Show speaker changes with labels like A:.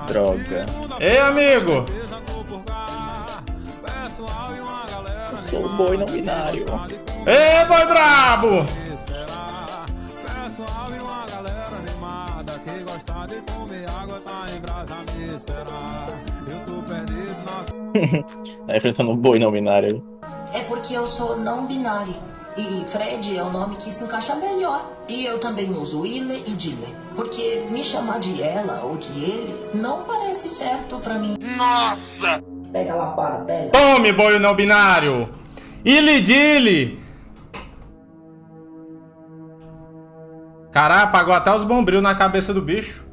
A: Droga.
B: Ei, amigo!
A: Eu sou o boi não binário.
B: Ei, boi brabo!
A: Tá enfrentando o boi não binário.
C: É porque eu sou não binário. E Fred é o nome que se encaixa melhor. E eu também uso Wille e Dille. Porque me chamar de ela ou de ele não parece certo pra mim.
D: Nossa!
C: Pega a lapada, pega.
B: Tome, boi não binário! Ili Dili! Caralho, apagou até os bombril na cabeça do bicho.